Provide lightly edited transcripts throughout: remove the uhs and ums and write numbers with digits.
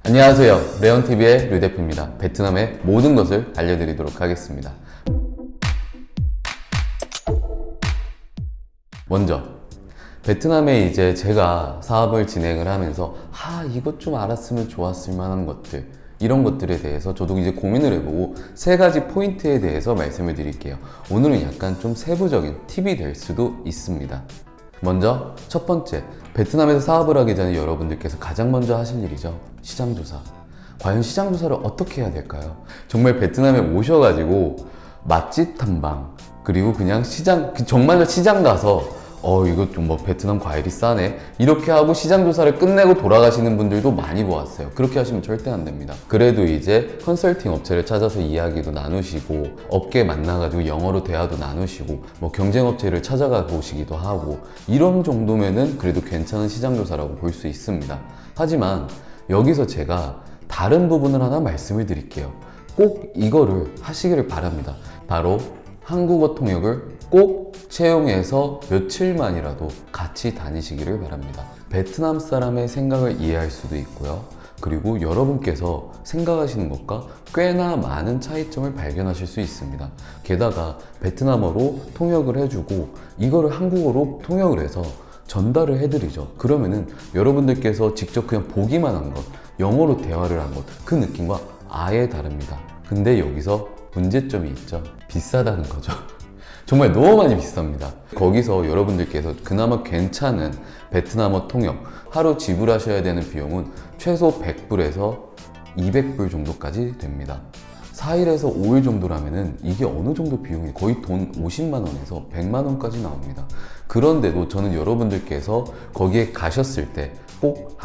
안녕하세요. 레온TV의 류 대표입니다. 베트남의 모든 것을 알려드리도록 하겠습니다. 먼저 베트남에 이제 제가 사업을 진행을 하면서 이것 좀 알았으면 좋았을 만한 것들, 이런 것들에 대해서 저도 이제 고민을 해보고 세 가지 포인트에 대해서 말씀을 드릴게요. 오늘은 약간 좀 세부적인 팁이 될 수도 있습니다. 먼저 첫 번째, 베트남에서 사업을 하기 전에 여러분들께서 가장 먼저 하실 일이죠. 시장조사. 과연 시장조사를 어떻게 해야 될까요? 정말 베트남에 오셔가지고 맛집 탐방, 그리고 그냥 시장, 정말 시장 가서 이거 좀 베트남 과일이 싸네, 이렇게 하고 시장조사를 끝내고 돌아가시는 분들도 많이 보았어요. 그렇게 하시면 절대 안 됩니다. 그래도 이제 컨설팅 업체를 찾아서 이야기도 나누시고, 업계 만나가지고 영어로 대화도 나누시고, 경쟁 업체를 찾아가 보시기도 하고, 이런 정도면은 그래도 괜찮은 시장조사라고 볼 수 있습니다. 하지만 여기서 제가 다른 부분을 하나 말씀을 드릴게요. 꼭 이거를 하시기를 바랍니다. 바로 한국어 통역을 꼭 채용해서 며칠만이라도 같이 다니시기를 바랍니다. 베트남 사람의 생각을 이해할 수도 있고요. 그리고 여러분께서 생각하시는 것과 꽤나 많은 차이점을 발견하실 수 있습니다. 게다가 베트남어로 통역을 해주고 이거를 한국어로 통역을 해서 전달을 해드리죠. 그러면은 여러분들께서 직접 그냥 보기만 한 것, 영어로 대화를 한 것, 그 느낌과 아예 다릅니다. 근데 여기서 문제점이 있죠. 비싸다는 거죠. 정말 너무 많이 비쌉니다. 거기서 여러분들께서 그나마 괜찮은 베트남어 통역, 하루 지불하셔야 되는 비용은 최소 100불에서 200불 정도까지 됩니다. 4일에서 5일 정도라면은 이게 어느 정도 비용이 거의 돈 50만원에서 100만원까지 나옵니다. 그런데도 저는 여러분들께서 거기에 가셨을 때 꼭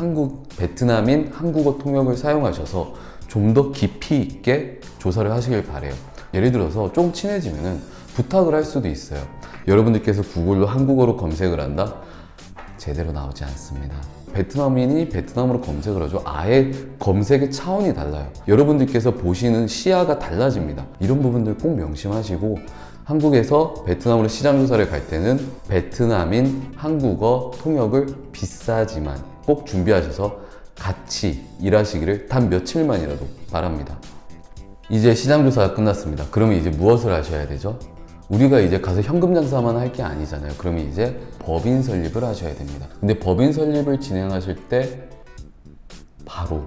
베트남인 한국어 통역을 사용하셔서 좀 더 깊이 있게 조사를 하시길 바래요. 예를 들어서 좀 친해지면은 부탁을 할 수도 있어요. 여러분들께서 구글로 한국어로 검색을 한다? 제대로 나오지 않습니다. 베트남인이 베트남어로 검색을 하죠. 아예 검색의 차원이 달라요. 여러분들께서 보시는 시야가 달라집니다. 이런 부분들 꼭 명심하시고, 한국에서 베트남으로 시장조사를 갈 때는 베트남인 한국어 통역을 비싸지만 꼭 준비하셔서 같이 일하시기를 단 며칠만이라도 바랍니다. 이제 시장조사가 끝났습니다. 그러면 이제 무엇을 하셔야 되죠? 우리가 이제 가서 현금 장사만 할 게 아니잖아요. 그러면 이제 법인 설립을 하셔야 됩니다. 근데 법인 설립을 진행하실 때 바로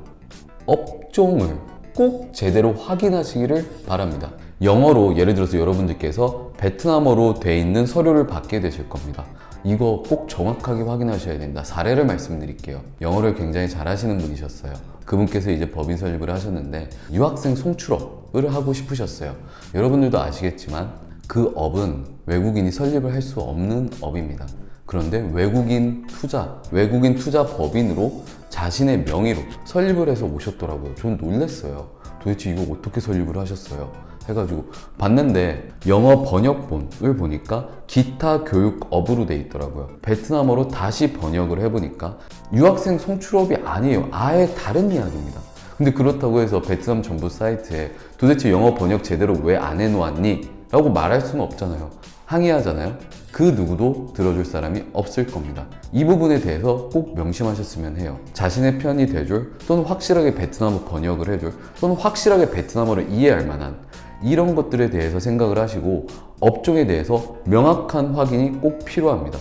업종을 꼭 제대로 확인하시기를 바랍니다. 영어로, 예를 들어서 여러분들께서 베트남어로 돼 있는 서류를 받게 되실 겁니다. 이거 꼭 정확하게 확인하셔야 됩니다. 사례를 말씀드릴게요. 영어를 굉장히 잘하시는 분이셨어요. 그분께서 이제 법인 설립을 하셨는데 유학생 송출업을 하고 싶으셨어요. 여러분들도 아시겠지만 그 업은 외국인이 설립을 할 수 없는 업입니다. 그런데 외국인 투자 법인으로 자신의 명의로 설립을 해서 오셨더라고요. 전 놀랐어요. 도대체 이거 어떻게 설립을 하셨어요? 해가지고 봤는데 영어 번역본을 보니까 기타 교육업으로 돼 있더라고요. 베트남어로 다시 번역을 해보니까 유학생 송출업이 아니에요. 아예 다른 이야기입니다. 근데 그렇다고 해서 베트남 정부 사이트에 도대체 영어 번역 제대로 왜 안 해놓았니? 라고 말할 수는 없잖아요. 항의하잖아요. 그 누구도 들어줄 사람이 없을 겁니다. 이 부분에 대해서 꼭 명심하셨으면 해요. 자신의 편이 돼줄, 또는 확실하게 베트남어 번역을 해줄, 또는 확실하게 베트남어를 이해할 만한 이런 것들에 대해서 생각을 하시고, 업종에 대해서 명확한 확인이 꼭 필요합니다.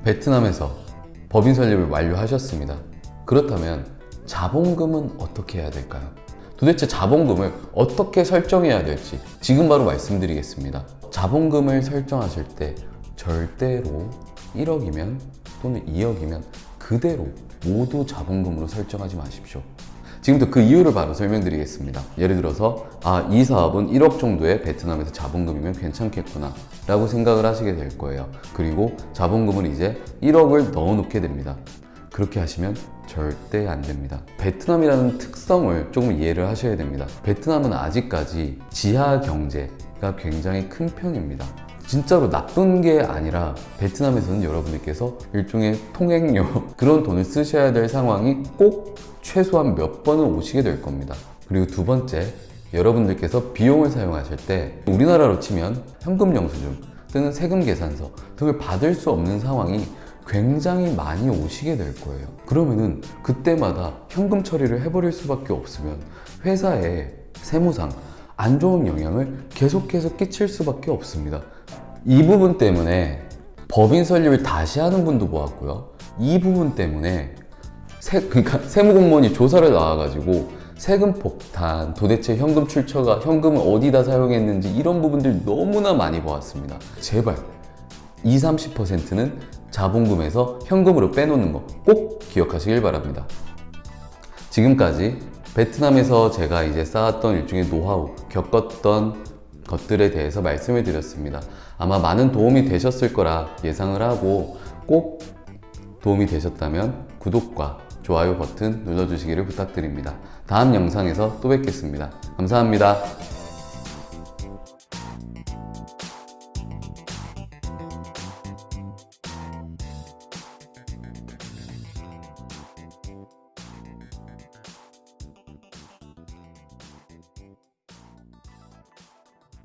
베트남에서 법인 설립을 완료하셨습니다. 그렇다면 자본금은 어떻게 해야 될까요? 도대체 자본금을 어떻게 설정해야 될지 지금 바로 말씀드리겠습니다. 자본금을 설정하실 때 절대로 1억이면 또는 2억이면 그대로 모두 자본금으로 설정하지 마십시오. 지금부터 그 이유를 바로 설명드리겠습니다. 예를 들어서 이 사업은 1억 정도의 베트남에서 자본금이면 괜찮겠구나 라고 생각을 하시게 될 거예요. 그리고 자본금을 이제 1억을 넣어놓게 됩니다. 그렇게 하시면 절대 안 됩니다. 베트남이라는 특성을 조금 이해를 하셔야 됩니다. 베트남은 아직까지 지하 경제가 굉장히 큰 편입니다. 진짜로 나쁜 게 아니라 베트남에서는 여러분들께서 일종의 통행료 그런 돈을 쓰셔야 될 상황이 꼭 최소한 몇 번은 오시게 될 겁니다. 그리고 두 번째, 여러분들께서 비용을 사용하실 때 우리나라로 치면 현금 영수증 또는 세금 계산서 등을 받을 수 없는 상황이 굉장히 많이 오시게 될 거예요. 그러면은 그때마다 현금 처리를 해버릴 수밖에 없으면 회사에 세무상 안 좋은 영향을 계속해서 끼칠 수밖에 없습니다. 이 부분 때문에 법인 설립을 다시 하는 분도 보았고요. 이 부분 때문에 그러니까 세무공무원이 조사를 나와가지고 세금 폭탄, 도대체 현금 출처가 현금을 어디다 사용했는지 이런 부분들 너무나 많이 보았습니다. 제발 20-30%는 자본금에서 현금으로 빼놓는 거 꼭 기억하시길 바랍니다. 지금까지 베트남에서 제가 이제 쌓았던 일종의 노하우, 겪었던 것들에 대해서 말씀을 드렸습니다. 아마 많은 도움이 되셨을 거라 예상을 하고 꼭 도움이 되셨다면 구독과 좋아요 버튼 눌러주시기를 부탁드립니다. 다음 영상에서 또 뵙겠습니다. 감사합니다.